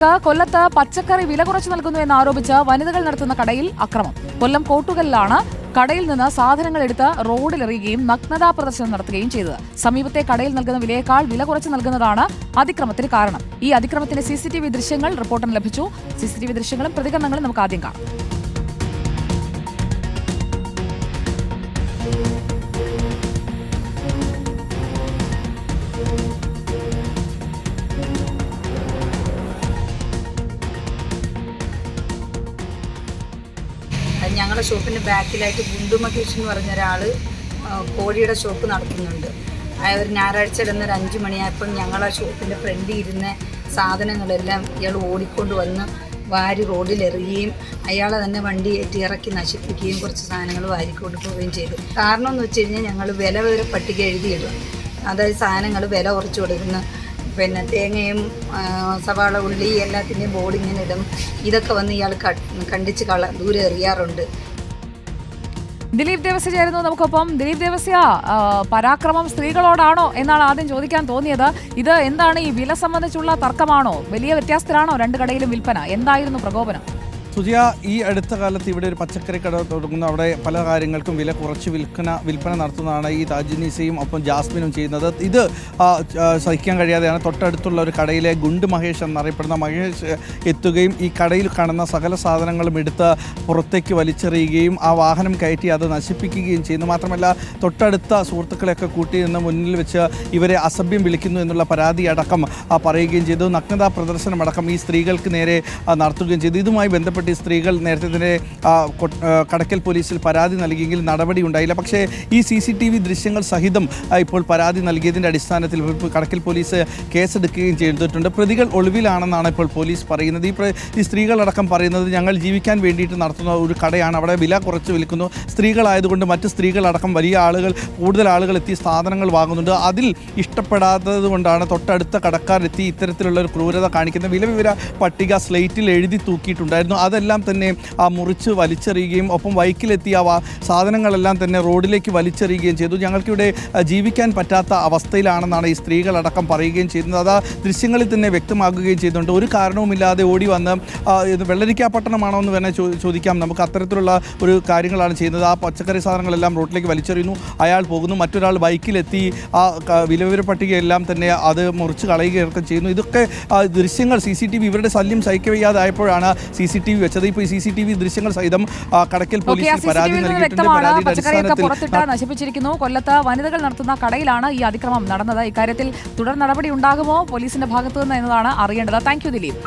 കൊല്ലത്ത് പച്ചക്കറി വില കുറച്ചു നൽകുന്നു എന്നാരോപിച്ച് വനിതകൾ നടത്തുന്ന കടയിൽ അക്രമം. കൊല്ലം കോട്ടുകല്ലിലാണ് കടയിൽ നിന്ന് സാധനങ്ങൾ എടുത്ത് റോഡിലെറിയുകയും നഗ്നതാ പ്രദർശനം നടത്തുകയും ചെയ്തത്. സമീപത്തെ കടയിൽ നൽകുന്ന വിലയേക്കാൾ വില കുറച്ച് നൽകുന്നതാണ് അതിക്രമത്തിന് കാരണം. ഈ അതിക്രമത്തിന്റെ CCTV ദൃശ്യങ്ങൾ റിപ്പോർട്ടിന് ലഭിച്ചു. CCTV ദൃശ്യങ്ങളും പ്രതികരണങ്ങളും നമുക്ക് ആദ്യം കാണാം. ഞങ്ങളുടെ ഷോപ്പിൻ്റെ ബാക്കിലായിട്ട് ഗുണ്ടു മഹേഷ് എന്ന് പറഞ്ഞ ഒരാൾ കോഴിയുടെ ഷോപ്പ് നടത്തുന്നുണ്ട്. ഒരു ഞായറാഴ്ച ഒരു 5 മണിയായപ്പോൾ ഞങ്ങളെ ഷോപ്പിൻ്റെ ഫ്രണ്ടിൽ ഇരുന്ന സാധനങ്ങളെല്ലാം ഇയാൾ ഓടിക്കൊണ്ട് വന്ന് വാരി റോഡിലെറിയുകയും അയാളെ തന്നെ വണ്ടി ഇറക്കി നശിപ്പിക്കുകയും കുറച്ച് സാധനങ്ങൾ വാരിക്കൊണ്ട് പോവുകയും ചെയ്തു. കാരണം എന്ന് വെച്ച് കഴിഞ്ഞാൽ ഞങ്ങൾ വില പട്ടിക എഴുതിയിടും. അതായത് സാധനങ്ങൾ വില കുറച്ച് കൊടുക്കുന്ന തേങ്ങയും സവാള ഉള്ളി എല്ലാത്തിൻ്റെയും ബോർഡ് ഇങ്ങനെ ഇടും. ഇതൊക്കെ വന്ന് ഇയാൾ കണ്ടിച്ച് ദൂരെ എറിയാറുണ്ട്. ദിലീപ് ദേവസ്യ ചേരുന്നു നമുക്കൊപ്പം. ദിലീപ് ദേവസ്യ, പരാക്രമം സ്ത്രീകളോടാണോ എന്നാണ് ആദ്യം ചോദിക്കാൻ തോന്നിയത്. ഇത് എന്താണ്, ഈ വില സംബന്ധിച്ചുള്ള തർക്കമാണോ? വലിയ വ്യത്യാസത്തിലാണോ രണ്ട് കടയിലും വിൽപ്പന? എന്തായിരുന്നു പ്രകോപനം? സുജിയ, ഈ അടുത്ത കാലത്ത് ഇവിടെ ഒരു പച്ചക്കറി കട തുടങ്ങുന്നു. അവിടെ പല കാര്യങ്ങൾക്കും വില കുറച്ച് വിൽപ്പന നടത്തുന്നതാണ് ഈ താജിനീസയും ഒപ്പം ജാസ്മിനും ചെയ്യുന്നത്. ഇത് സഹിക്കാൻ കഴിയാതെയാണ് തൊട്ടടുത്തുള്ള ഒരു കടയിലെ ഗുണ്ട് മഹേഷ് എന്നറിയപ്പെടുന്ന മഹേഷ് എത്തുകയും ഈ കടയിൽ കാണുന്ന സകല സാധനങ്ങളും എടുത്ത് പുറത്തേക്ക് വലിച്ചെറിയുകയും ആ വാഹനം കയറ്റി അത് നശിപ്പിക്കുകയും ചെയ്യുന്നു. മാത്രമല്ല തൊട്ടടുത്ത സുഹൃത്തുക്കളെയൊക്കെ കൂട്ടി നിന്ന് മുന്നിൽ വെച്ച് ഇവരെ അസഭ്യം വിളിക്കുന്നു എന്നുള്ള പരാതി അടക്കം പറയുകയും ചെയ്തു. നഗ്നതാ പ്രദർശനമടക്കം ഈ സ്ത്രീകൾക്ക് നേരെ നടത്തുകയും ചെയ്തു. ഇതുമായി ബന്ധപ്പെട്ട് ഈ സ്ത്രീകൾ നേരത്തെ തന്നെ കടക്കൽ പോലീസിൽ പരാതി നൽകിയെങ്കിൽ നടപടി ഉണ്ടായില്ല. പക്ഷേ ഈ CCTV ദൃശ്യങ്ങൾ സഹിതം ഇപ്പോൾ പരാതി നൽകിയതിൻ്റെ അടിസ്ഥാനത്തിൽ കടക്കൽ പോലീസ് കേസെടുക്കുകയും ചെയ്തിട്ടുണ്ട്. പ്രതികൾ ഒളിവിലാണെന്നാണ് ഇപ്പോൾ പോലീസ് പറയുന്നത്. ഈ സ്ത്രീകളടക്കം പറയുന്നത് ഞങ്ങൾ ജീവിക്കാൻ വേണ്ടിയിട്ട് നടത്തുന്ന ഒരു കടയാണ്, അവിടെ വില കുറച്ച് വിൽക്കുന്നു. സ്ത്രീകളായതുകൊണ്ട് മറ്റ് സ്ത്രീകളടക്കം കൂടുതൽ ആളുകൾ എത്തി സാധനങ്ങൾ വാങ്ങുന്നുണ്ട്. അതിൽ ഇഷ്ടപ്പെടാത്തത് കൊണ്ടാണ് തൊട്ടടുത്ത കടക്കാരെത്തി ഇത്തരത്തിലുള്ള ഒരു ക്രൂരത കാണിക്കുന്നത്. വില പട്ടിക സ്ലേറ്റിൽ എഴുതി തൂക്കിയിട്ടുണ്ടായിരുന്നു. അതെല്ലാം തന്നെ മുറിച്ച് വലിച്ചെറിയുകയും ഒപ്പം ബൈക്കിലെത്തിയ സാധനങ്ങളെല്ലാം തന്നെ റോഡിലേക്ക് വലിച്ചെറിയുകയും ചെയ്തു. ഞങ്ങൾക്കിവിടെ ജീവിക്കാൻ പറ്റാത്ത അവസ്ഥയിലാണെന്നാണ് ഈ സ്ത്രീകളടക്കം പറയുകയും ചെയ്യുന്നത്. അത് ദൃശ്യങ്ങളിൽ തന്നെ വ്യക്തമാക്കുകയും ചെയ്യുന്നുണ്ട്. ഒരു കാരണവുമില്ലാതെ ഓടി വന്ന് ഇത് വെള്ളരിക്കാപട്ടണമാണോ എന്ന് വേണേൽ ചോദിക്കാം. നമുക്ക് അത്തരത്തിലുള്ള ഒരു കാര്യങ്ങളാണ് ചെയ്യുന്നത്. ആ പച്ചക്കറി സാധനങ്ങളെല്ലാം റോഡിലേക്ക് വലിച്ചെറിയുന്നു, അയാൾ പോകുന്നു, മറ്റൊരാൾ ബൈക്കിലെത്തി ആ വിലവിവര പട്ടികയെല്ലാം തന്നെ അത് മുറിച്ച് കളയുകയൊക്കെ ചെയ്യുന്നു. ഇതൊക്കെ ദൃശ്യങ്ങൾ CCTV ഇവരുടെ ശല്യം സഹിക്കവയ്യാതായപ്പോഴാണ് CCTV വെച്ചത്. ഇപ്പോൾ ഈ CCTV ദൃശ്യങ്ങൾ സഹിതം കടക്കൽ പോലീസിൽ പരാതി നൽകിയിട്ടുണ്ട്. പച്ചക്കറിയൊക്കെ പുറത്തിട്ട് നശിപ്പിച്ചിരിക്കുന്നു. കൊല്ലത്ത് വനിതകൾ നടത്തുന്ന കടയിലാണ് ഈ അതിക്രമം നടന്നത്. ഇക്കാര്യത്തിൽ തുടർ നടപടി ഉണ്ടാകുമോ പോലീസിന്റെ ഭാഗത്തുനിന്ന് എന്നതാണ് അറിയേണ്ടത്. Thank you Dileep.